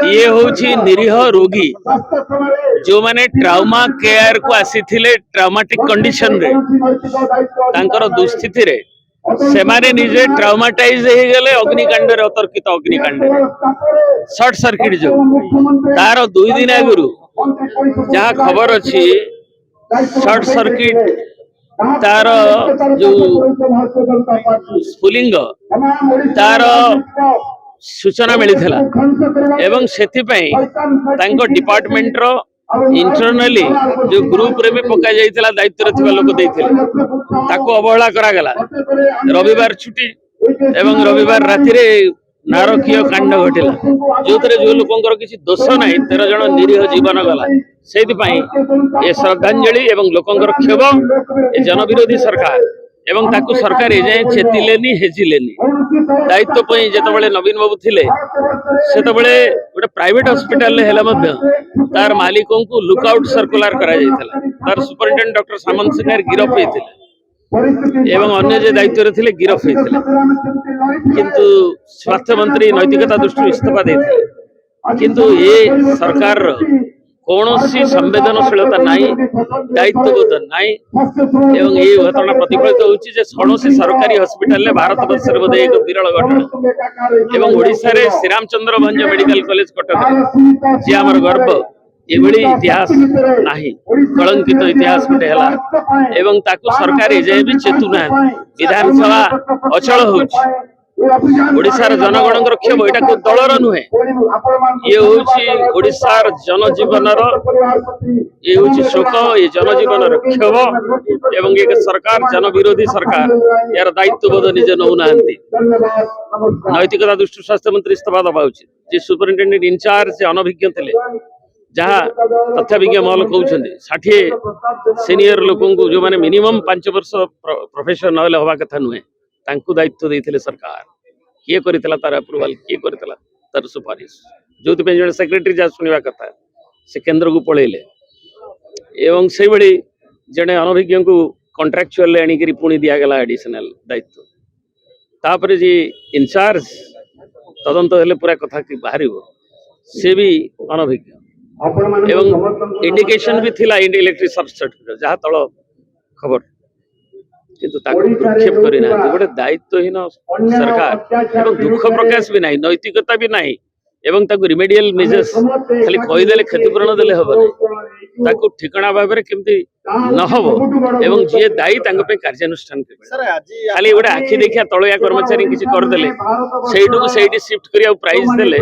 ये होची निरीह रोगी जो माने ट्राउमा केयर को आसी थिले ट्राउमाटिक कंडीशन रे तांकर दुस्थिति रे से माने निजे ट्राउमाटाइज हे गेले अग्निकांड रे अतर्कित अग्निकांड रे शॉर्ट सर्किट जो तार 2 दिन आगुरु जहाँ खबर अच्छी शॉर्ट सर्किट तार जो स्फुलिंग तार सूचना मिलता एवं सेथिपाई तांको डिपार्टमेंट रो इंटरनली जो ग्रुप रे भी पका जाइतला दायित्व थिबा लोक देइथिले ताको अवहेला करा गला रविवार छुट्टी एवं रविवार राति रे नारकीय कांड घटिला जो लोकंकर किसी दोष ना 13 जन निरीह जीवन गला से ये श्रद्धांजलि एवं लोकंकर क्षोभ ए जनविरोधी सरकार एवं ताकू सरकार एजाए चेतिलेनी हेजिलेनी दायित्व जिते नवीन बाबू थिले सेतबेले गोटे प्राइवेट हॉस्पिटल हेले तार मालिकों को लुकआउट सर्कुलर करा जायतला तार सुपरिटेंडेंट डॉक्टर सामंत सिंह गिरफ होइतिले एवं अन्य जे दायित्व रे गिरफ होइतिले किंतु स्वास्थ्य मंत्री नैतिकता दृष्टि इस्तीफा देथिले किंतु ये सरकार कौन संवेदनशीलता नाई दायित्वबोध नाई एवं ये घटना प्रतिफलित होउछि जे कौनसी सरकारी हॉस्पिटल भारत वर्ष बोधे एक विरल घटना एवं ओडिशा रे श्रीरामचंद्र भंज मेडिकल कॉलेज कटक जे हमर गर्व एभली इतिहास नाही कलंकित इतिहास गोटे हला एवं ताकू सरकार एजे भी चेतुना विधानसभा अचल होउछि ओडिशार जनगणर क्षोभ यहाँ दलर नुहे ये हूँ ओडिशार जनजीवन ये हूँ शोक ये जनजीवन क्षोभ एवं एक सरकार जनविरोधी सरकार यार दायित्वबोध निजे नौना नैतिकता दृष्टि स्वास्थ्य मंत्री इस्तीफा दबा उचित जे सुपरिटेंडेंट इनचार्ज अनभिज्ञ थे जहाँ तथ्यविज्ञ महल कहते 60 सीनियर लोक जो मैंने मिनिमम 5 वर्ष प्रोफेशन ना हवा कथा नुहे तांकु दायित्व देइथिले सरकार किए करितला तार अप्रूवल किए करितला तार सुपारिश जो जन सेक्रेटरी जा सुनिवा कथा से केंद्र को पळेले एवं से बड़ी जने अनभिज्ञ को कॉन्ट्रैक्चुअल आनिकरी पुणी दिया गला एडिशनल दायित्व तापर जी इंचार्ज तदंत हेले पूरा कथा की बाहरिबो से भी अनभिज्ञ एवं इंडिकेशन भी थिला इलेक्ट्रिक सबस्टेट जहाँ तळ खबर किंतु प्रक्षेप करना गोटे दायित्वहीन सरकार एवं दुख प्रकाश भी नहीं नैतिकता भी नहीं एवं ताकू रिमेडियल मेजर्स खाली कहीदेले क्षतिपूरण देले हम ताकू ठिकाना भाव में केमती न हो एवं जी दायी कार्यानुष्ठान खाली गोटे आखि देखिया तलया कर्मचारी किसी करदे से शिफ्ट करिया प्राइज देले